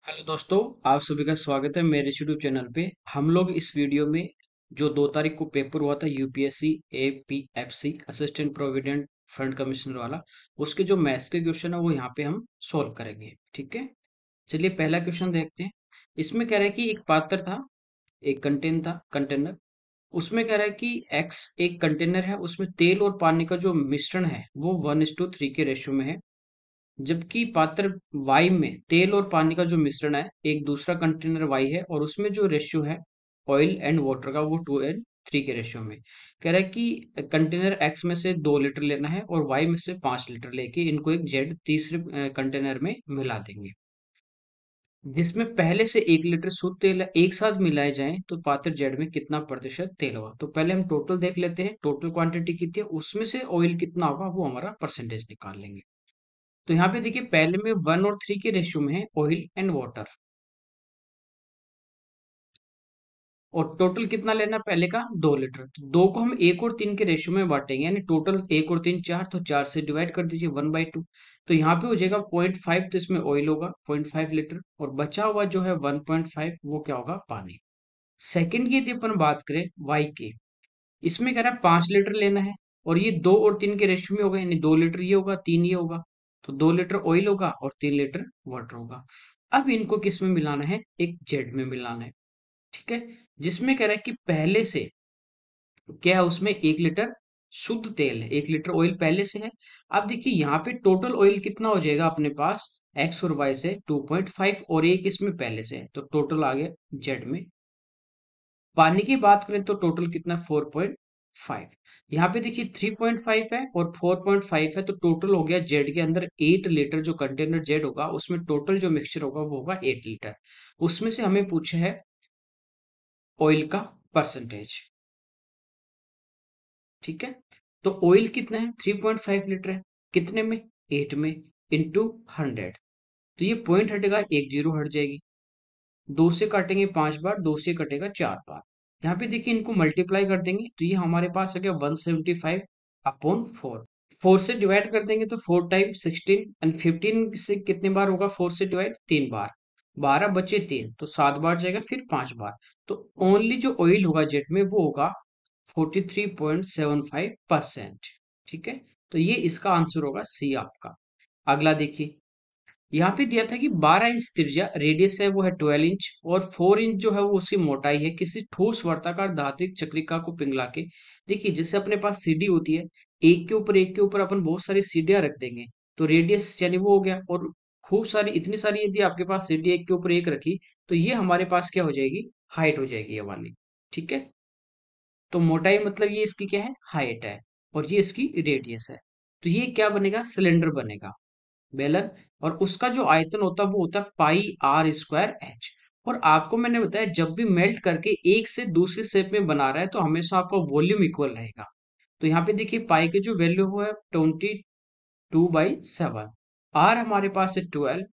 Hello दोस्तों, आप सभी का स्वागत है मेरे यूट्यूब चैनल पे। हम लोग इस वीडियो में जो 2 तारीख को पेपर हुआ था UPSC APFC assistant provident fund commissioner वाला, उसके जो मैथ्स के क्वेश्चन है वो यहाँ पे हम सॉल्व करेंगे। ठीक है, चलिए पहला क्वेश्चन देखते हैं। इसमें कह रहा है कि एक पात्र था, एक कंटेनर। उसमें कह रहा है कि एक्स एक कंटेनर है, उसमें तेल और पानी का जो मिश्रण है वो 1:3 के रेशियो में है। जबकि पात्र वाई में तेल और पानी का जो मिश्रण है, एक दूसरा कंटेनर वाई है और उसमें जो रेशियो है ऑयल एंड वाटर का वो 2:3 के रेशियो में। कह रहा है कि कंटेनर एक्स में से 2 लीटर लेना है और वाई में से 5 लीटर लेके इनको एक जेड तीसरे कंटेनर में मिला देंगे, जिसमें पहले से 1 लीटर शुद्ध तेल एक साथ मिलाए जाएं तो पात्र जेड में कितना प्रतिशत तेल होगा। तो पहले हम टोटल देख लेते हैं, टोटल क्वांटिटी कितनी है, उसमें से ऑयल कितना होगा वो हमारा परसेंटेज निकाल लेंगे। तो यहाँ पे देखिए पहले में 1 और 3 के रेशियो में है ऑयल एंड वाटर, और टोटल कितना लेना पहले का 2 लीटर। तो 2 को हम 1 और 3 के रेशियो में बांटेंगे, यानी टोटल 1 और 3 4, तो 4 से डिवाइड कर दीजिए 1/2। तो यहाँ पे हो जाएगा 0.5, तो इसमें ऑयल होगा 0.5 लीटर, और बचा हुआ जो है 1.5 वो क्या होगा, पानी। सेकंड की यदि अपन बात करें वाई की, इसमें कह रहा है 5 लीटर लेना है, और ये 2 और 3 के रेशियो में होगा, यानी 2 लीटर ये होगा 3 ये होगा। तो 2 लीटर ऑयल होगा और 3 लीटर वाटर होगा। अब इनको किस में मिलाना है, एक जेड में मिलाना है। ठीक है, जिसमें कह रहा है कि पहले से क्या है, उसमें 1 लीटर शुद्ध तेल है, 1 लीटर ऑयल पहले से है। अब देखिए यहाँ पे टोटल ऑयल कितना हो जाएगा अपने पास, एक्स और वाई से 2.5 और एक इसमें पहले से है, तो टोटल आ गया जेड में। पानी की बात करें तो टोटल कितना, 4.5। यहाँ पे देखिए 3.5 है और 4.5 है, तो टोटल हो गया जेड के अंदर 8 लीटर। जो कंटेनर जेड होगा उसमें टोटल जो मिक्सचर होगा वो होगा 8 लीटर। उसमें से हमें पूछा है ऑयल का परसेंटेज। ठीक है, तो ऑयल कितना है, 3.5 लीटर है, कितने में, 8 में, इंटू 100। तो ये पॉइंट हटेगा, एक जीरो हट जाएगी। 2 से काटेंगे 5 बार, 2 से कटेगा 4 बार। यहाँ पे देखिए इनको मल्टीप्लाई कर देंगे तो ये हमारे पास आ गया 175/4। 4 से डिवाइड कर देंगे तो 4 टाइम 16, एंड 15 से कितने बार होगा 4 से डिवाइड, 3 बार। 12 बचे 3, तो 7 बार जाएगा, फिर 5 बार। तो ओनली जो ऑयल होगा जेट में वो होगा 43.75%। ठीक है, तो ये इसका आंसर होगा सी आपका। अगला देखिए, यहाँ पे दिया था कि 12 इंच त्रिज्या, रेडियस है वो है 12 इंच, और 4 इंच जो है वो उसकी मोटाई है किसी ठोस वर्ताकार धात्विक चक्रिका को पिघला के। देखिए जैसे अपने पास सीढ़ी होती है, एक के ऊपर अपन बहुत सारी सीढ़ियां रख देंगे, तो रेडियस यानी वो हो गया, और खूब सारी इतनी सारी यदि आपके पास सीढ़ी एक के ऊपर एक रखी, तो ये हमारे पास क्या हो जाएगी, हाइट हो जाएगी ये वाली। ठीक है, तो मोटाई मतलब ये इसकी क्या है, हाइट है, और ये इसकी रेडियस है। तो ये क्या बनेगा, सिलेंडर बनेगा, बेलन। और उसका जो आयतन होता है वो होता है πr²h। और आपको मैंने बताया जब भी मेल्ट करके एक से दूसरे शेप में बना रहा है तो हमेशा आपका वॉल्यूम इक्वल रहेगा। तो यहाँ पे देखिए पाई की जो वैल्यू है 22/7, आर हमारे पास है 12,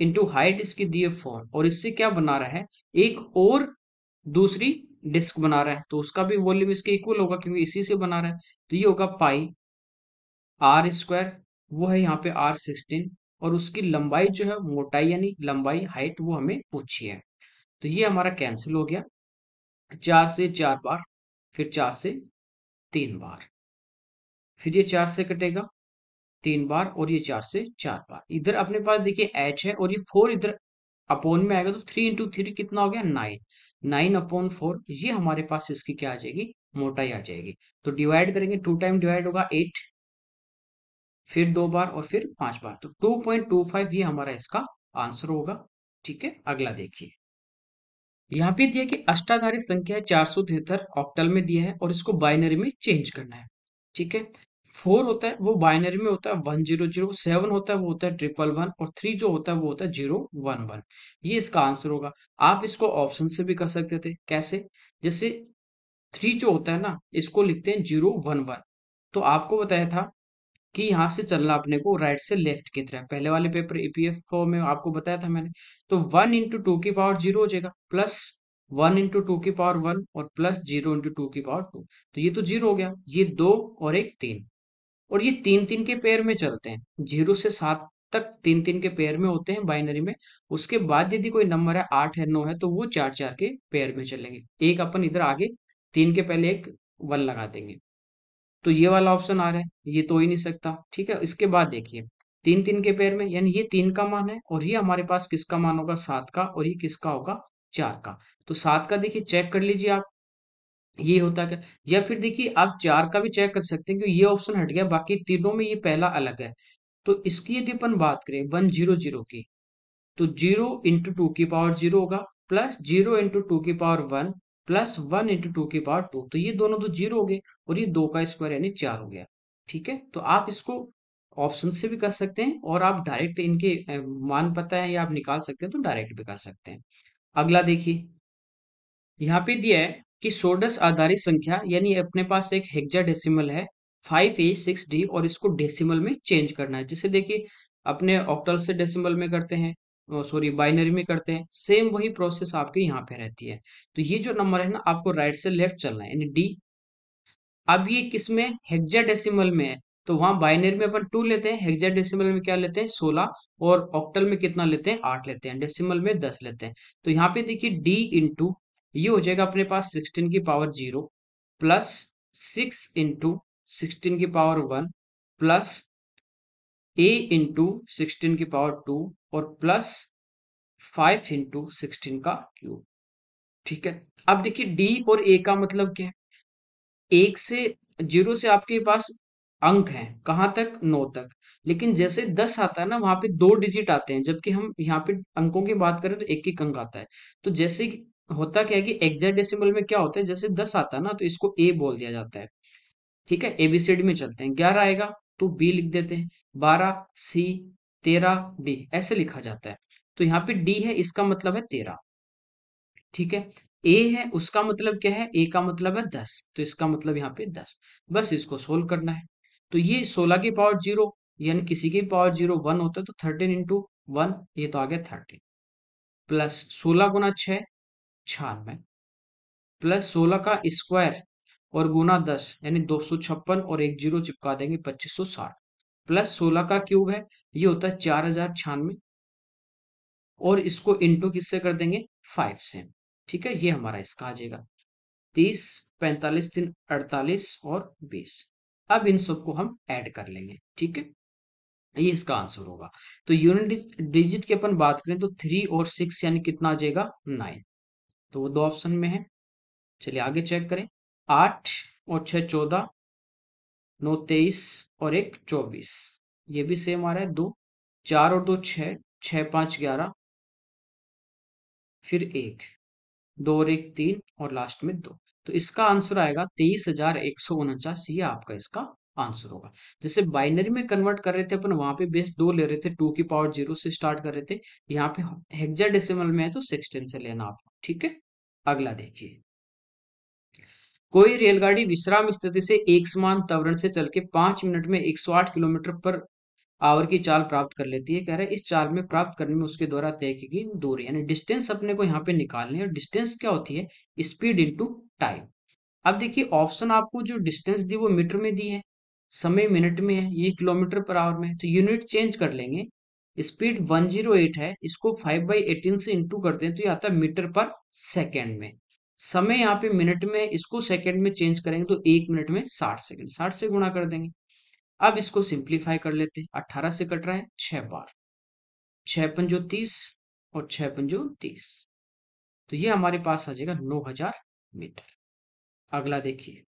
इंटू हाइट इसकी दी है 4, और इससे क्या बना रहा है, एक और दूसरी डिस्क बना रहा है, तो उसका भी वॉल्यूम इसके इक्वल होगा क्योंकि इसी से बना रहा है। तो ये होगा πr², वो है यहाँ पे R16, और उसकी लंबाई जो है, मोटाई यानी लंबाई हाइट, वो हमें पूछी है। तो ये हमारा कैंसिल हो गया, 4 से 4 बार, फिर 4 से 3 बार, फिर ये 4 से कटेगा 3 बार, और ये 4 से 4 बार। इधर अपने पास देखिए एच है, और ये 4 इधर अपॉन में आएगा, तो 3 × 3 कितना हो गया, 9। 9/4, ये हमारे पास इसकी क्या आ जाएगी, मोटाई आ जाएगी। तो डिवाइड करेंगे, 2 टाइम डिवाइड होगा 8, फिर 2 बार, और फिर 5 बार, तो 2.25 ये हमारा इसका आंसर होगा। ठीक है, अगला देखिए, यहाँ पे दिया कि अष्टाधारी संख्या है 473, ऑक्टल में दिया है और इसको बाइनरी में चेंज करना है। ठीक है, 4 होता है वो बाइनरी में होता है 100, 7 होता है वो होता है 111, और 3 जो होता है वो होता है 011। ये इसका आंसर होगा। आप इसको ऑप्शन से भी कर सकते थे, कैसे, जैसे 3 जो होता है ना, इसको लिखते हैं 011। तो आपको बताया था कि यहाँ से चलना अपने को राइट से लेफ्ट की तरफ, पहले वाले पेपर ईपीएफओ में आपको बताया था मैंने। तो 1 × 2 की पावर 0 हो जाएगा, प्लस 1 × 2 की पावर 1, और प्लस 0 × 2 की पावर 2। तो ये तो 0 हो गया, ये 2 और एक 3, और ये 3 3 के पेयर में चलते हैं, 0 से 7 तक 3 3 के पेयर में होते हैं बाइनरी में। उसके बाद यदि कोई नंबर है 8 है 9 है तो वो 4 4 के पेयर में चलेंगे। एक अपन इधर आगे 3 के पहले एक 1 लगा देंगे। तो ये वाला ऑप्शन आ रहा है, ये तो हो ही नहीं सकता। ठीक है, इसके बाद देखिए 3 3 के पेयर में, यानी ये 3 का मान है और ये हमारे पास किसका मान होगा 7 का, और ये किसका होगा 4 का। तो 7 का देखिए चेक कर लीजिए आप, ये होता क्या। या फिर देखिए आप 4 का भी चेक कर सकते हैं क्योंकि ये ऑप्शन हट गया, बाकी तीनों में ये पहला अलग है। तो इसकी यदि अपन बात करें 100 की, तो 0 × 2 की पावर 0 होगा, प्लस 0 × 2 की पावर 1 प्लस 1 × 2 की पावर 2। तो ये दोनों तो 0 हो गए और ये 2 का स्क्वायर यानी 4 हो गया। ठीक है, तो आप इसको ऑप्शन से भी कर सकते हैं और आप डायरेक्ट इनके मान पता है या आप निकाल सकते हैं तो डायरेक्ट भी कर सकते हैं। अगला देखिए, यहाँ पे दिया है कि सोडस आधारित संख्या, यानी अपने पास एक हेक्साडेसिमल है 5A6D और इसको डेसिमल में चेंज करना है। जैसे देखिए अपने ऑक्टल से डेसिमल में करते हैं, सॉरी बाइनरी में करते हैं, सेम वही प्रोसेस आपके यहाँ पे रहती है। तो ये जो नंबर है ना आपको राइट से लेफ्ट चलना है, यानी डी। अब ये किसमें हेक्साडेसिमल में है, तो वहां बाइनरी में अपन 2 लेते हैं, हेक्साडेसिमल में क्या लेते हैं 16, और ऑक्टल में कितना लेते हैं 8 लेते हैं, डेसिमल में 10 लेते हैं। तो यहाँ पे देखिए डी इंटू ये हो जाएगा अपने पास 16 की पावर 0 प्लस 6 × 16 की पावर 1 प्लस ए इंटू 16 की पावर 2 और प्लस 5 × 16 का क्यूब। ठीक है, अब देखिए डी और ए का मतलब क्या है, एक से 0 से आपके पास अंक हैं कहाँ तक 9 तक, लेकिन जैसे 10 आता है ना वहां पे 2 डिजिट आते हैं, जबकि हम यहाँ पे अंकों की बात करें तो एक एक अंक आता है। तो जैसे होता क्या है कि हेक्साडेसिमल में क्या होता है, जैसे 10 आता है ना तो इसको ए बोल दिया जाता है। ठीक है, एबीसीडी में चलते हैं, 11 आएगा तो बी लिख देते हैं, 12 सी, 13 डी, ऐसे लिखा जाता है। तो यहाँ पे डी है इसका मतलब है 13। ठीक है, ए है उसका मतलब क्या है, ए का मतलब है 10, तो इसका मतलब यहाँ पे 10। बस इसको सोल्व करना है। तो ये 16 की पावर 0, यानी किसी की पावर 0 1 होता है, तो 13 × 1, ये तो आ गया 13, प्लस 16 × 6 96, प्लस 16 का स्क्वायर और गुना 10 यानी 256, और एक जीरो चिपका देंगे 2560, प्लस 16 का क्यूब है, ये होता है 4096, और इसको इंटू किससे कर देंगे 5 से। ठीक है, ये हमारा इसका आ जाएगा 30, 45 3 48 और 20। अब इन सबको हम ऐड कर लेंगे। ठीक है, ये इसका आंसर होगा। तो यूनिट डिजिट की अपन बात करें तो 3 और 6 यानी कितना आ जाएगा 9। तो वो दो ऑप्शन में है। चलिए आगे चेक करें, 8 और 6 14, 9 23 और एक 24, ये भी सेम आ रहा है। 2 4 और 2 6, 6 5 11, फिर 1, 2 और 1 3 और लास्ट में 2। तो इसका आंसर आएगा 23,149, ये आपका इसका आंसर होगा। जैसे बाइनरी में कन्वर्ट कर रहे थे अपन, वहां पे बेस 2 ले रहे थे, 2 की पावर 0 से स्टार्ट कर रहे थे। यहाँ पे हेक्साडेसिमल में है तो 16 से लेना आप। ठीक है, अगला देखिए, कोई रेलगाड़ी विश्राम स्थिति से एक समान त्वरण से चल के 5 मिनट में 108 किलोमीटर पर आवर की चाल प्राप्त कर लेती है। कह रहा है इस चाल में प्राप्त करने में उसके द्वारा तय की गई दूरी, यानी डिस्टेंस अपने को यहाँ पे निकालनी है। और डिस्टेंस क्या होती है, स्पीड इंटू टाइम। अब देखिए ऑप्शन आपको जो डिस्टेंस दी वो मीटर में दी है, समय मिनट में है, ये किलोमीटर पर आवर में है, तो यूनिट चेंज कर लेंगे। स्पीड 108 है, इसको 5/18 से इंटू करते हैं तो ये आता है मीटर पर सेकेंड में। समय यहाँ पे मिनट में है, इसको सेकेंड में चेंज करेंगे तो 1 मिनट में 60 सेकेंड, 60 से गुणा कर देंगे। अब इसको सिंप्लीफाई कर लेते हैं, 18 से कट रहा है 6 बार, 6 पंजो 30 और 6 पंजो 30, तो ये हमारे पास आ जाएगा 9000 मीटर। अगला देखिए,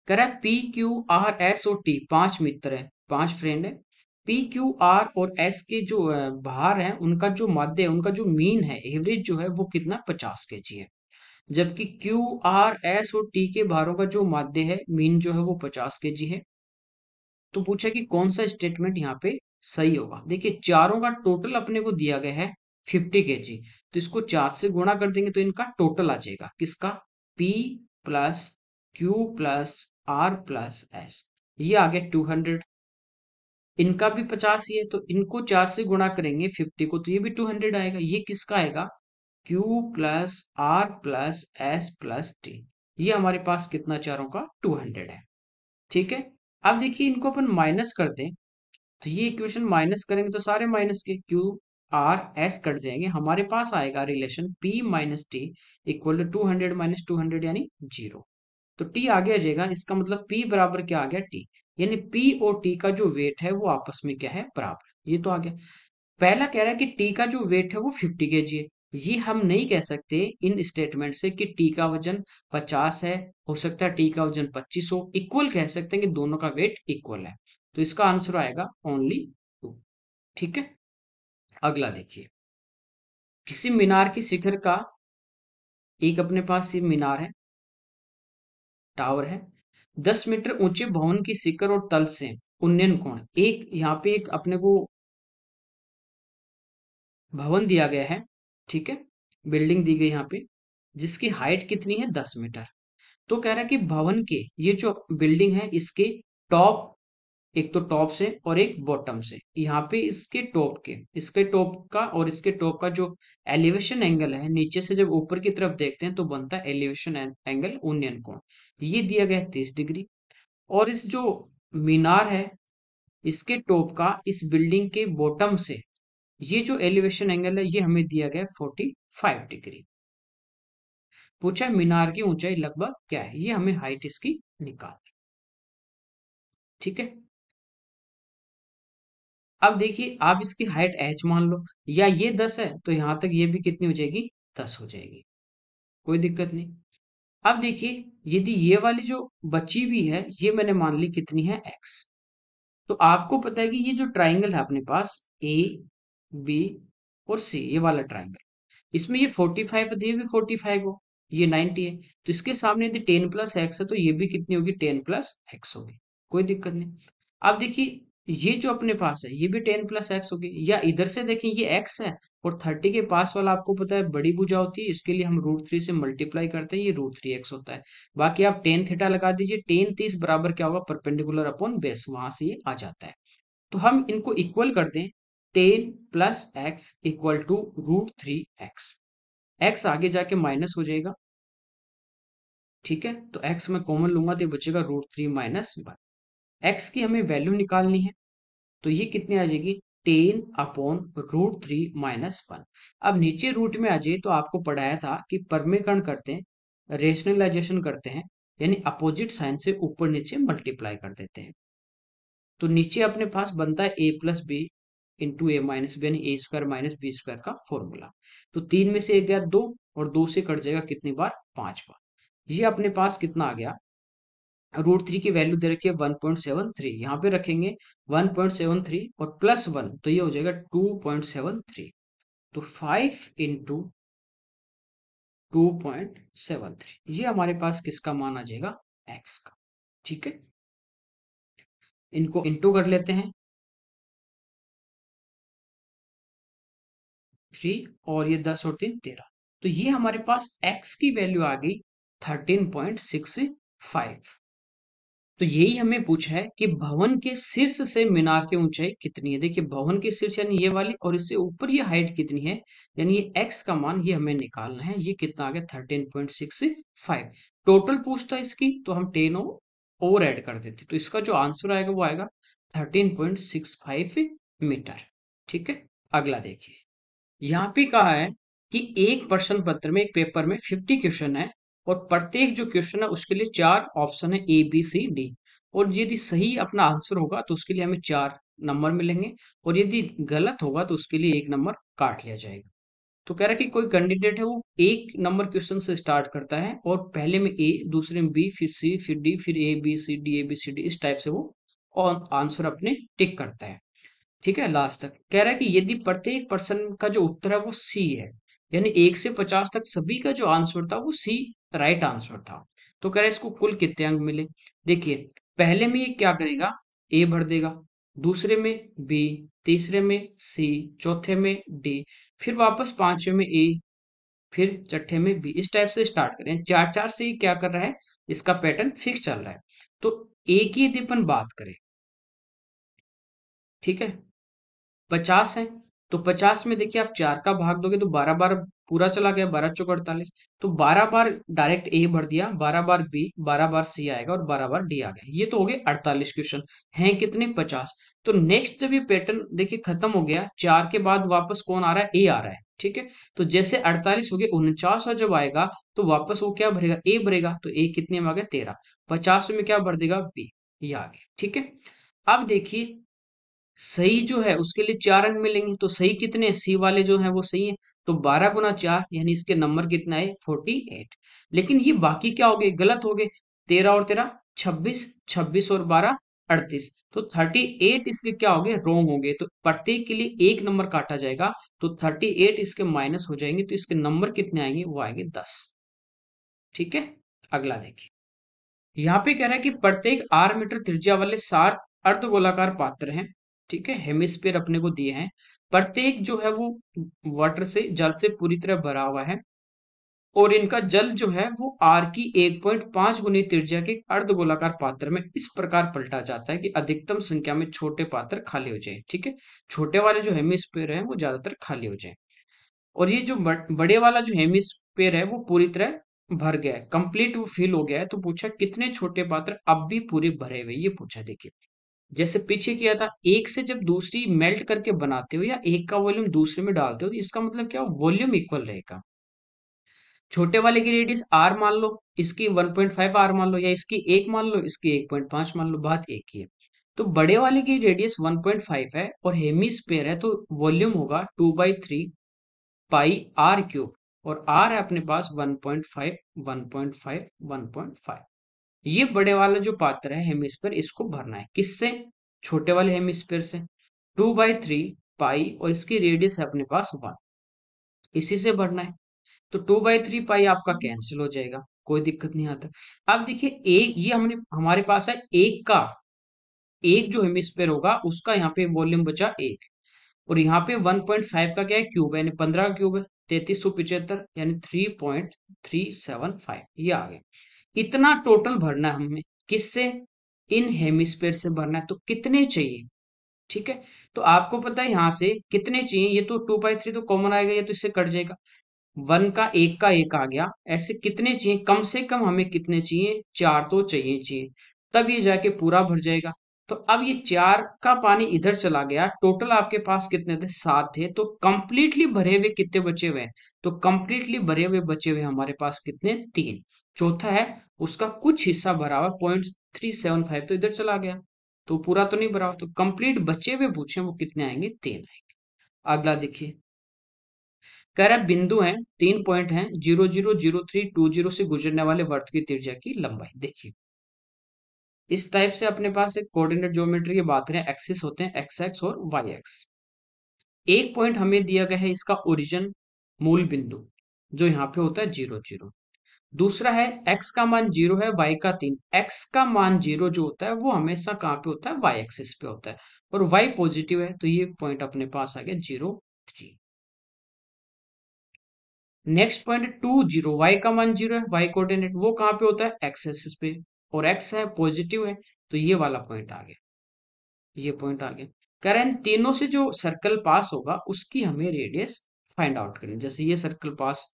कह रहा है पी क्यू आर एस और टी 5 मित्र है, 5 फ्रेंड है। पी क्यू आर और एस के जो भार है उनका जो माध्य है, उनका जो मीन है, एवरेज जो है वो कितना 50 kg है। जबकि क्यू आर एस और टी के भारों का जो माध्य है, मीन जो है वो 50 kg है। तो पूछा कि कौन सा स्टेटमेंट यहाँ पे सही होगा। देखिए चारों का टोटल अपने को दिया गया है 50 kg, तो इसको 4 से गुणा कर देंगे तो इनका टोटल आ जाएगा किसका, P plus Q plus R plus S, ये आ गया 200। इनका भी 50 ही है तो इनको 4 से गुणा करेंगे 50 को, तो ये भी 200 आएगा। ये किसका आएगा, Q plus R plus S plus T, ये हमारे पास कितना चारों का 200 है। ठीक है, अब देखिए इनको अपन माइनस कर दें तो ये इक्वेशन माइनस करेंगे तो सारे माइनस के क्यू आर एस कट जाएंगे, हमारे पास आएगा relation P minus T equal to 200 minus 200 यानी 0। तो टी आगे आ जाएगा, इसका मतलब पी बराबर क्या आ गया, टी। यानी पी और टी का जो वेट है वो आपस में क्या है, बराबर। ये तो आ गया। पहला कह रहा है कि टी का जो वेट है वो 50 kg है। ये हम नहीं कह सकते इन स्टेटमेंट से कि टी का वजन 50 है, हो सकता है टी का वजन 25 हो। इक्वल कह सकते हैं कि दोनों का वेट इक्वल है। तो इसका आंसर आएगा ओनली 2। ठीक है, अगला देखिए। किसी मीनार की शिखर का, एक अपने पास ये मीनार है, टावर है, 10 मीटर ऊंचे भवन की शिखर और तल से उन्नयन कोण, एक यहाँ पे एक अपने को भवन दिया गया है, ठीक है, बिल्डिंग दी गई यहाँ पे, जिसकी हाइट कितनी है, 10 मीटर। तो कह रहा है कि भवन के, ये जो बिल्डिंग है इसके टॉप, एक तो टॉप से और एक बॉटम से, यहाँ पे इसके टॉप के, इसके टॉप का और इसके टॉप का जो एलिवेशन एंगल है, नीचे से जब ऊपर की तरफ देखते हैं तो बनता है एलिवेशन एंगल, उन्नयन कोण। ये दिया गया है 30 डिग्री। और इस जो मीनार है, इसके टॉप का इस बिल्डिंग के बॉटम से ये जो एलिवेशन एंगल है ये हमें दिया गया है 45 डिग्री। पूछा है मीनार की ऊंचाई लगभग क्या है, ये हमें हाइट इसकी निकाल। ठीक है, अब देखिए आप इसकी हाइट h मान लो, या ये 10 है तो यहां तक ये भी कितनी हो जाएगी, 10 हो जाएगी, कोई दिक्कत नहीं। अब देखिए, यदि ये वाली जो बची हुई है ये मैंने मान ली कितनी है, x। तो आपको पता है कि ये जो ट्राइंगल है अपने पास ए बी और सी, ये वाला ट्राइंगल, इसमें ये 45 है तो ये भी 45 हो, ये 90 है। तो इसके सामने यदि 10 प्लस एक्स है तो ये भी कितनी होगी, 10 प्लस एक्स होगी, कोई दिक्कत नहीं। अब देखिए, ये जो अपने पास है ये भी 10 प्लस एक्स होगी, या इधर से देखें ये एक्स है और 30 के पास वाला आपको पता है बड़ी भुजा होती है, इसके लिए हम √3 से मल्टीप्लाई करते हैं, ये √3x होता है। बाकी आप टेन थीटा लगा दीजिए, टेन 30 बराबर क्या होगा, परपेंडिकुलर अपॉन बेस, वहां से ये आ जाता है। तो हम इनको इक्वल कर दें, 10 plus X equal to √3x। X आगे जाके माइनस हो जाएगा, ठीक है, तो एक्स में कॉमन लूंगा तो ये बचेगा √3 - 1। एक्स की हमें वैल्यू निकालनी है, तो ये कितनी आ जाएगी, 10/√3 - 1। अब नीचे रूट में आ जाए तो आपको पढ़ाया था कि परमेकरण करते हैं, रेशनलाइजेशन करते हैं, यानी अपोजिट साइन से ऊपर नीचे मल्टीप्लाई कर देते हैं। तो नीचे अपने पास बनता है a+b × a - b, यानी a² - b² का फॉर्मूला। तो 3 में से 1 गया 2, और 2 से कट जाएगा कितनी बार, 5 बार। ये अपने पास कितना आ गया, √3 की वैल्यू दे रखी है 1.73, यहाँ पे रखेंगे 1.73 और +1 तो ये हो जाएगा 2.73। तो 5 × 2.73, ये हमारे पास किसका मान आ जाएगा, x का। ठीक है, इनको इंटू कर लेते हैं, 3 और ये 10 और 3 13। तो ये हमारे पास x की वैल्यू आ गई 13.65। तो यही हमें पूछा है कि भवन के शीर्ष से मीनार की ऊंचाई कितनी है। देखिए भवन के शीर्ष यानी ये वाली, और इससे ऊपर ये हाइट कितनी है, यानी ये x का मान ये हमें निकालना है। ये कितना आ गया, 13.65। टोटल पूछता है इसकी तो हम 10 और ऐड कर देते, तो इसका जो आंसर आएगा वो आएगा 13.65 मीटर। ठीक है, अगला देखिए। यहाँ पे कहा है कि एक प्रश्न पत्र में, एक पेपर में 50 क्वेश्चन है, और प्रत्येक जो क्वेश्चन है उसके लिए 4 ऑप्शन है, ए बी सी डी। और यदि सही अपना आंसर होगा तो उसके लिए हमें 4 नंबर मिलेंगे, और यदि गलत होगा तो उसके लिए 1 नंबर काट लिया जाएगा। तो कह रहा है कि कोई कैंडिडेट है वो 1 नंबर क्वेश्चन से स्टार्ट करता है, और पहले में ए, दूसरे में बी, फिर सी, फिर डी, फिर A B C D, A B C D, इस टाइप से वो आंसर अपने टिक करता है। ठीक है, लास्ट तक कह रहा है कि यदि प्रत्येक पर्सन का जो उत्तर है वो सी है, यानी 1 से 50 तक सभी का जो आंसर था वो सी राइट आंसर था, तो कह रहा है इसको कुल कितने अंक मिले। देखिए पहले में ये क्या करेगा, ए भर देगा, दूसरे में बी, तीसरे में सी, चौथे में डी, फिर वापस पांचवे में ए, फिर छठे में बी, इस टाइप से स्टार्ट करें। चार चार से ही क्या कर रहा है, इसका पैटर्न फिक्स चल रहा है। तो ए की यदि अपन बात करें, ठीक है, 50 है, तो 50 में देखिए आप 4 का भाग दोगे तो 12 बार पूरा चला गया, 12 चौक 48। तो 12 बार डायरेक्ट ए भर दिया, 12 बार बी, 12 बार सी आएगा और 12 बार डी आ गया। ये तो हो गए 48 क्वेश्चन। हैं कितने? 50। तो नेक्स्ट जब ये पैटर्न देखिए खत्म हो गया, 4 के बाद वापस कौन आ रहा है? ए आ रहा है। ठीक है, तो जैसे 48 हो गए, 49 और जब आएगा तो वापस वो क्या भरेगा? ए भरेगा। तो ए कितने में आ गया? 13। 50 में क्या भर देगा? बी। ये आ गया। ठीक है, अब देखिए सही जो है उसके लिए 4 अंक मिलेंगे। तो सही कितने? सी वाले जो है वो सही है। तो 12 गुना 4 यानी इसके नंबर कितना है? 48। लेकिन ये बाकी क्या हो गए? गलत हो गए। 13 और 13 26, 26 और 12 38। तो 38 इसके क्या हो गए? रोंग हो गए। तो प्रत्येक के लिए एक नंबर काटा जाएगा। तो 38 इसके माइनस हो जाएंगे। तो इसके नंबर कितने आएंगे? वो आएंगे 10। ठीक है, अगला देखिए। यहाँ पे कह रहा है कि प्रत्येक आर मीटर त्रिज्या वाले 7 अर्धगोलाकार पात्र हैं। ठीक है, हेमिस्फीयर अपने को दिए हैं। प्रत्येक जो है वो वाटर से, जल से पूरी तरह भरा हुआ है और इनका जल जो है वो आर की 1.5 गुनी त्रिज्या के अर्धगोलाकार पात्र में इस प्रकार पलटा जाता है कि अधिकतम संख्या में छोटे पात्र खाली हो जाए। ठीक है, छोटे वाले जो हेमिस्फीयर है वो ज्यादातर खाली हो जाए और ये जो बड़े वाला जो हेमिस्फीयर है वो पूरी तरह भर गया है, कंप्लीट वो फिल हो गया है। तो पूछा कितने छोटे पात्र अब भी पूरे भरे हुए? ये पूछा। देखिए जैसे पीछे किया था, एक से जब दूसरी मेल्ट करके बनाते हो या एक का वॉल्यूम दूसरे में डालते हो तो इसका मतलब क्या? वॉल्यूम इक्वल रहेगा। छोटे वाले की रेडियस आर मान लो, इसकी 1.5 आर मान लो, या इसकी 1 मान लो, इसकी 1.5 मान लो, बात एक ही है। तो बड़े वाले की रेडियस 1.5 है और हेमिस्फीयर है, तो वॉल्यूम होगा 2/3 पाई आर क्यूब। और आर है अपने पास 1.5, 1.5, 1.5। ये बड़े वाला जो पात्र है हेमिस्फीयर, इसको भरना है किससे? छोटे वाले हेमिस्फीयर से। 2/3 पाई और इसकी रेडियस है अपने पास 1, इसी से भरना है। तो 2/3 पाई आपका कैंसिल हो जाएगा, कोई दिक्कत नहीं आता। अब देखिए एक ये हमने हमारे पास है एक का, एक जो हेमिस्फीयर होगा उसका यहाँ पे वॉल्यूम बचा एक, और यहाँ पे 1.5 का क्या है? क्यूब है, यानी 15 का क्यूब है, 3375 यानी 3.375। ये आ गया। इतना टोटल भरना है हमें, किससे? इन हेमिस्फीयर से भरना है। तो कितने चाहिए? ठीक है, तो आपको पता है यहाँ से कितने चाहिए। ये तो 2/3 तो कॉमन आएगा, ये तो इससे कट जाएगा। वन का एक आ गया। ऐसे कितने चाहिए? कम से कम हमें कितने चाहिए? 4 तो चाहिए चाहिए, तब ये जाके पूरा भर जाएगा। तो अब ये 4 का पानी इधर चला गया, टोटल आपके पास कितने थे? 7 थे। तो कंप्लीटली भरे हुए कितने बचे हुए हैं? तो कंप्लीटली भरे हुए बचे हुए हमारे पास कितने? 3। चौथा है उसका कुछ हिस्सा भरा हुआ 0.375, तो इधर चला गया, तो पूरा तो नहीं भरा हुआ। तो कंप्लीट बचे हुए पूछे वो कितने आएंगे? 3 आएंगे। अगला देखिए, कह रहा है बिंदु हैं, 3 पॉइंट हैं, 0, 0, 0, 3, 2, 0 से गुजरने वाले वृत्त की त्रिज्या की लंबाई। देखिए इस टाइप से अपने पास एक कोऑर्डिनेट ज्योमेट्री की बात करें, एक्सिस होते हैं एक्स एक्स और वाई एक्स। एक पॉइंट हमें दिया गया है इसका ओरिजिन, मूल बिंदु, जो यहाँ पे होता है 0, 0। दूसरा है एक्स का मान 0 है, वाई का 3। एक्स का मान 0 जो होता है वो हमेशा कहाँ पे होता है? वाई एक्सिस पे होता है, और वाई पॉजिटिव है, तो ये पॉइंट अपने पास आ गया 0, 3। नेक्स्ट पॉइंट 2, 0, वाई का मान 0 है, वाई कोऑर्डिनेट वो कहाँ पे होता है? एक्स एक्सिस पे, और एक्स है पॉजिटिव है, तो ये वाला पॉइंट आ गया। ये पॉइंट आ गया। कह रहे हैं इन तीनों से जो सर्कल पास होगा उसकी हमें रेडियस फाइंड आउट करनी। जैसे ये सर्कल पास,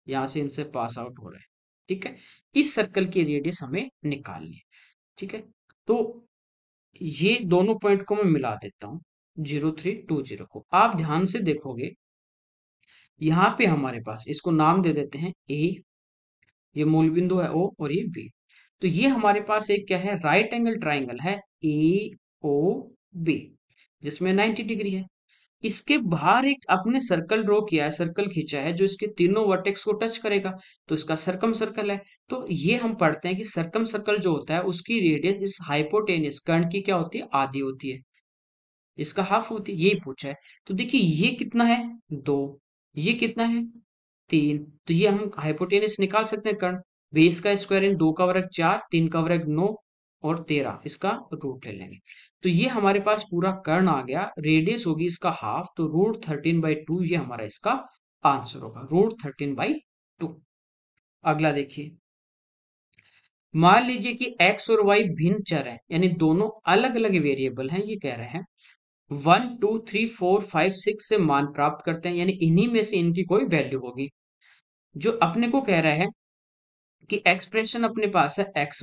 यहाँ से इनसे पास आउट हो रहा है। ठीक है, इस सर्कल की रेडियस हमें निकालनी है। ठीक है, तो ये दोनों पॉइंट को मैं मिला देता हूँ, 0, 3, 2, 0 को। आप ध्यान से देखोगे यहाँ पे हमारे पास, इसको नाम दे देते हैं ए, ये मूल बिंदु है ओ, और ये बी। तो ये हमारे पास एक क्या है? राइट एंगल ट्राइंगल है ए ओ बी, जिसमें 90 डिग्री है। इसके बाहर एक अपने सर्कल ड्रॉ किया है, सर्कल खींचा है जो इसके तीनों वर्टेक्स को टच करेगा, तो इसका सरकम सर्कल है। तो ये हम पढ़ते हैं कि सरकम सर्कल जो होता है उसकी रेडियस इस हाइपोटेनियस कर्ण की क्या होती है? आधी होती है, इसका हाफ होती है। यही पूछा है। तो देखिए ये कितना है? 2। ये कितना है? 3। तो ये हम हाइपोटेनस निकाल सकते हैं कर्ण। बेस का स्क्वायर इन 2 का वर्ग 4, 3 का वर्ग 9 और 13, इसका रूट ले लेंगे। तो ये हमारे पास पूरा कर्ण आ गया। रेडियस होगी इसका हाफ, तो √13/2 ये हमारा इसका आंसर होगा, √13/2। अगला देखिए, मान लीजिए कि x और y भिन्न चर हैं, यानी दोनों अलग अलग वेरिएबल हैं। ये कह रहे हैं 1 2 3 4 5 6 से मान प्राप्त करते हैं, यानी इन्हीं में से इनकी कोई वैल्यू होगी। जो अपने को कह रहा है कि एक्सप्रेशन अपने पास है x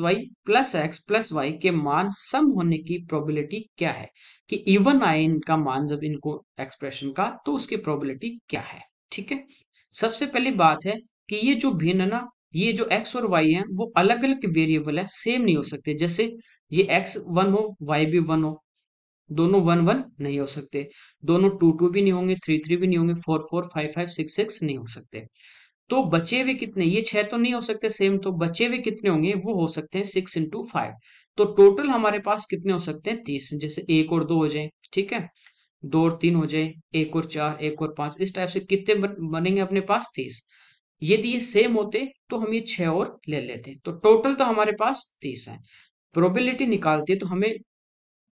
प्लस वाई के मान सम होने की प्रोबेबिलिटी क्या है, कि इवन आए इनका मान जब इनको एक्सप्रेशन का, तो उसकी प्रोबेबिलिटी क्या है। ठीक है, सबसे पहली बात है कि ये जो भिन्न ना, ये जो x और y है वो अलग अलग वेरिएबल है, सेम नहीं हो सकते। जैसे ये x 1 हो, y भी 1 हो, दोनों 1 1 नहीं हो सकते, दोनों 2 2 भी नहीं होंगे, 3 3 भी नहीं होंगे, 4 4 5 5 6 6 नहीं हो सकते। तो बचे हुए कितने, ये 6 तो नहीं हो सकते सेम, तो बचे हुए कितने होंगे, वो हो सकते हैं 6 × 5। तो टोटल हमारे पास कितने हो सकते हैं, 30। जैसे 1 और 2 हो जाए, ठीक है, 2 और 3 हो जाए, 1 और 4, 1 और 5, इस टाइप से कितने बनेंगे अपने पास, 30। यदि ये सेम होते तो हम ये 6 और ले लेते, तो टोटल तो हमारे पास 30 है। प्रोबेबिलिटी निकालती है तो हमें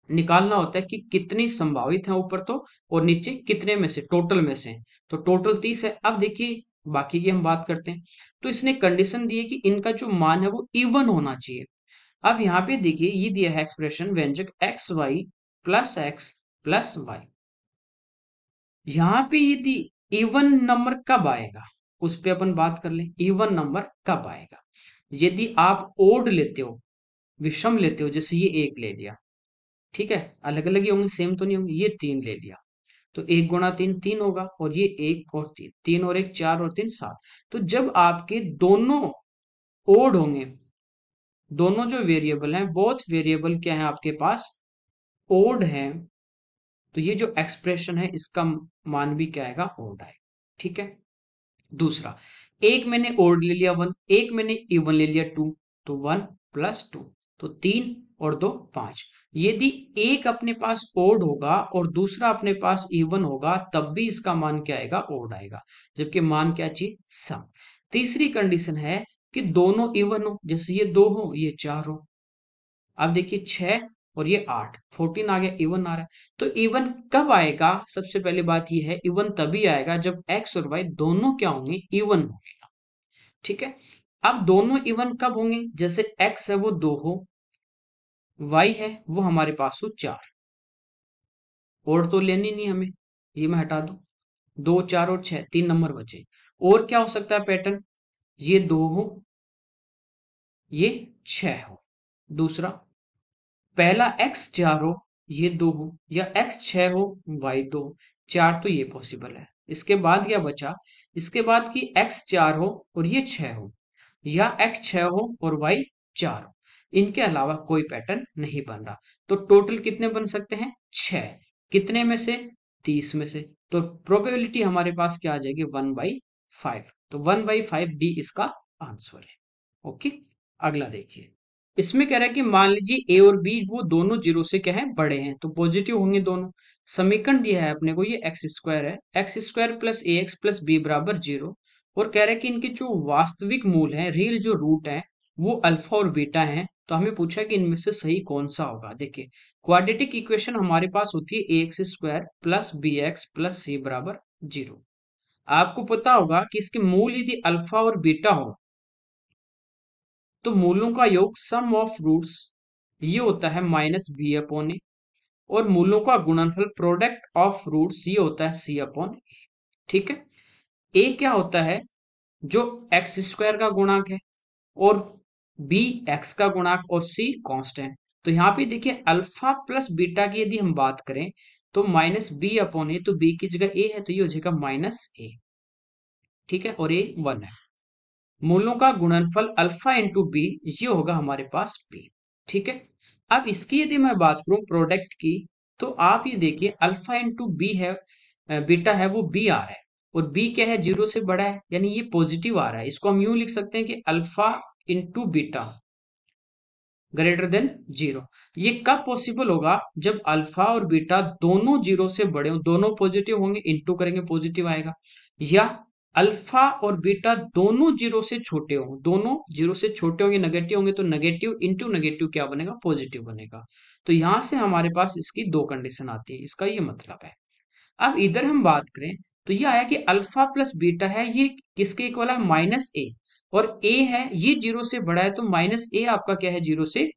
निकालना होता है कि कितनी संभावित है ऊपर तो, और नीचे कितने में से, टोटल में से। तो टोटल 30 है। अब देखिए बाकी की हम बात करते हैं। तो इसने कंडीशन दी है कि इनका जो मान है वो इवन होना चाहिए। अब यहाँ पे देखिए ये दिया है एक्सप्रेशन व्यंजक एक्स प्लस वाई। यहाँ पे यदि इवन नंबर कब आएगा, उस पे अपन बात कर लें। इवन नंबर कब आएगा, यदि आप ओड लेते हो, विषम लेते हो, जैसे ये 1 ले लिया, ठीक है, अलग अलग ही होंगे, सेम तो नहीं होंगे। ये 3 ले लिया, तो 1 × 3 3 होगा, और ये 1 और 3, 3 और 1 4 और 3 7। तो जब आपके दोनों ओड होंगे, दोनों जो वेरिएबल हैं, बोथ वेरिएबल क्या है आपके पास, ओड है, तो ये जो एक्सप्रेशन है इसका मान भी क्या आएगा, ओड आएगा। ठीक है, दूसरा, एक मैंने ओड ले लिया 1, एक मैंने इवन ले लिया 2, तो 1 + 2, तो 3 और 2 5। यदि एक अपने पास ओड होगा और दूसरा अपने पास इवन होगा, तब भी इसका मान क्या आएगा, ओड आएगा, जबकि मान क्या चाहिए, सम। तीसरी कंडीशन है कि दोनों इवन हो, जैसे ये 2 हो, ये 4 हो। अब देखिए 6 और ये 8, 14 आ गया, इवन आ रहा है। तो इवन कब आएगा, सबसे पहली बात ये है, इवन तभी आएगा जब x और y दोनों क्या होंगे, इवन होंगे। ठीक है, अब दोनों इवन कब होंगे, जैसे x है वो 2 हो, y है वो हमारे पास हो 4, और तो लेनी नहीं हमें, ये मैं हटा दूं। 2 4 और 6, 3 नंबर बचे। और क्या हो सकता है पैटर्न, ये 2 हो, ये 6 हो। दूसरा, पहला x 4 हो, ये 2 हो, या x 6 हो, y 2 हो। 4 तो ये पॉसिबल है। इसके बाद क्या बचा, इसके बाद कि x 4 हो और ये 6 हो, या x 6 हो और y 4 हो। इनके अलावा कोई पैटर्न नहीं बन रहा। तो टोटल कितने बन सकते हैं, 6। कितने में से, 30 में से। तो प्रोबेबिलिटी हमारे पास क्या आ जाएगी, 1/5। तो 1/5 डी इसका आंसर है। ओके, अगला देखिए। इसमें कह रहा है कि मान लीजिए ए और बी वो दोनों जीरो से क्या है, बड़े हैं, तो पॉजिटिव होंगे दोनों। समीकरण दिया है अपने को, ये x² है, x² + ax + b = 0। और कह रहा है कि इनके जो वास्तविक मूल हैं, रियल जो रूट हैं, वो अल्फा और बीटा हैं। तो हमें पूछा है कि इनमें से सही कौन सा होगा। देखिए, क्वाड्रेटिक इक्वेशन हमारे पास होती है ax² + bx + c = 0। आपको पता होगा कि इसके मूल यदि अल्फा और बीटा हो, तो मूलों का योग सम ऑफ रूट्स ये होता है -b/a, और मूलों का गुणनफल प्रोडक्ट ऑफ रूट्स ये होता है c/a। ठीक है, a क्या होता है, जो x² का गुणांक है, और b x का गुणांक, और c कांस्टेंट। तो यहाँ पे देखिए अल्फा प्लस बीटा की यदि हम बात करें, तो -b/a, तो b की जगह a है, तो ये हो जाएगा -a। ठीक है, और a 1 है। मूलों का गुणनफल अल्फा इंटू बी ये होगा हमारे पास बी। ठीक है, अब इसकी यदि मैं बात करूं प्रोडक्ट की, तो आप ये देखिए अल्फा इंटू बी है, बीटा है वो बी आ रहा है, और बी क्या है, 0 से बड़ा है, यानी ये पॉजिटिव आ रहा है। इसको हम यूं लिख सकते हैं कि अल्फा इंटू बीटा >0। ये कब पॉसिबल होगा, जब अल्फा और बीटा दोनों 0 से बड़े हो, दोनों पॉजिटिव होंगे, इंटू करेंगे पॉजिटिव आएगा। या अल्फा और बीटा दोनों 0 से छोटे होंगे, दोनों 0 से छोटे होंगे, नेगेटिव होंगे, तो नेगेटिव इंटू नेगेटिव क्या बनेगा, पॉजिटिव बनेगा। तो यहां से हमारे पास इसकी 2 कंडीशन आती है, इसका ये मतलब है। अब इधर हम बात करें, तो ये आया कि अल्फा प्लस बीटा है, ये किसके इक्वल है, -a, और a है ये 0 से बड़ा है, तो -a आपका क्या है, 0 से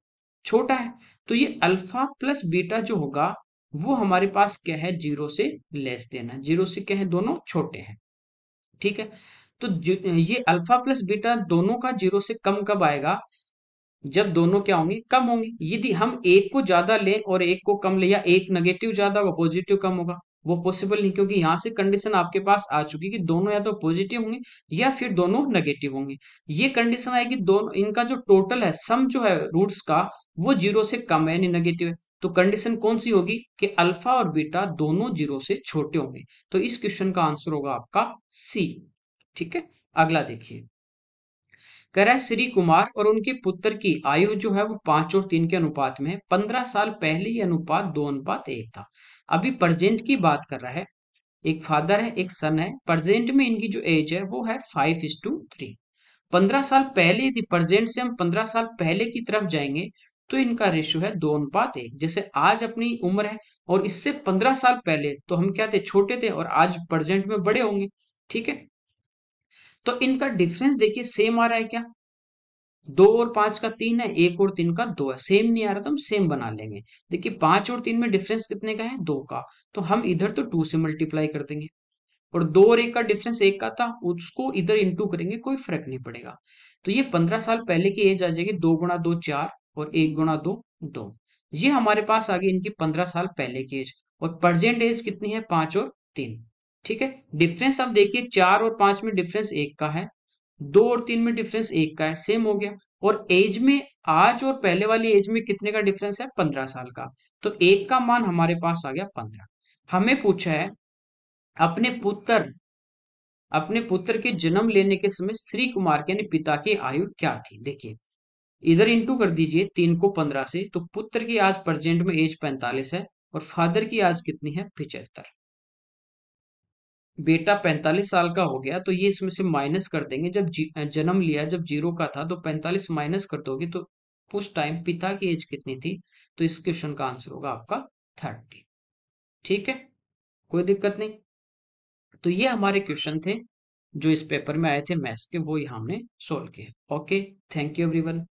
छोटा है। तो ये अल्फा प्लस बीटा जो होगा वो हमारे पास क्या है, 0 से लेस देन है, 0 से क्या है, दोनों छोटे हैं। ठीक है, तो ये अल्फा प्लस बीटा दोनों का 0 से कम कब आएगा, जब दोनों क्या होंगे, कम होंगे। यदि हम एक को ज्यादा लें और एक को कम ले, या एक नेगेटिव ज्यादा होगा पॉजिटिव कम होगा, वो पॉसिबल नहीं, क्योंकि यहां से कंडीशन आपके पास आ चुकी कि दोनों या तो पॉजिटिव होंगे या फिर दोनों नेगेटिव होंगे। ये कंडीशन आएगी दोनों, इनका जो टोटल है, सम जो है रूट्स का, वो 0 से कम है यानी नेगेटिव है। तो कंडीशन कौन सी होगी कि अल्फा और बीटा दोनों 0 से छोटे होंगे। तो इस क्वेश्चन का आंसर होगा आपका सी। ठीक है, अगला देखिए, कह रहा है श्री कुमार और उनके पुत्र की आयु जो है वो 5 और 3 के अनुपात में है। 15 साल पहले ये अनुपात 2:1 था। अभी प्रेजेंट की बात कर रहा है, एक फादर है एक सन है, प्रेजेंट में इनकी जो एज है वो है 5:3। 15 साल पहले, यदि प्रेजेंट से हम 15 साल पहले की तरफ जाएंगे तो इनका रेशियो है 2:1। जैसे आज अपनी उम्र है और इससे 15 साल पहले तो हम क्या थे, छोटे थे, और आज प्रेजेंट में बड़े होंगे। ठीक है, तो इनका डिफरेंस देखिए सेम आ रहा है क्या, 2 और 5 का 3 है, 1 और 3 का 2 है, सेम नहीं आ रहा तो हम सेम बना लेंगे। देखिए 5 और 3 में डिफरेंस कितने का है, 2 का, तो हम इधर तो 2 से मल्टीप्लाई कर देंगे। और 2 और 1 का डिफरेंस 1 का था, उसको इधर इंटू करेंगे, कोई फर्क नहीं पड़ेगा। तो ये 15 साल पहले की एज आ जाएगी, 2 गुणा 2 4 और 1 गुणा 2 2। ये हमारे पास आ गई इनकी 15 साल पहले की एज। और प्रेजेंट एज कितनी है, 5 और 3। ठीक है, डिफरेंस अब देखिए 4 और 5 में डिफरेंस 1 का है, 2 और 3 में डिफरेंस 1 का है, सेम हो गया। और एज में आज और पहले वाली एज में कितने का डिफरेंस है, 15 साल का। तो 1 का मान हमारे पास आ गया 15। हमें पूछा है अपने पुत्र अपने पुत्र के जन्म लेने के समय श्री कुमार के यानी पिता की आयु क्या थी। देखिए इधर इंटू कर दीजिए 3 को 15 से, तो पुत्र की आज प्रेजेंट में एज 45 है और फादर की आज कितनी है, 75। बेटा 45 साल का हो गया, तो ये इसमें से माइनस कर देंगे, जब जन्म लिया जब 0 का था तो 45 माइनस कर दोगे तो उस टाइम पिता की एज कितनी थी। तो इस क्वेश्चन का आंसर होगा आपका 30। ठीक है, कोई दिक्कत नहीं। तो ये हमारे क्वेश्चन थे जो इस पेपर में आए थे मैथ्स के, वो यहाँ हमने सोल्व किए। Okay, thank you everyone.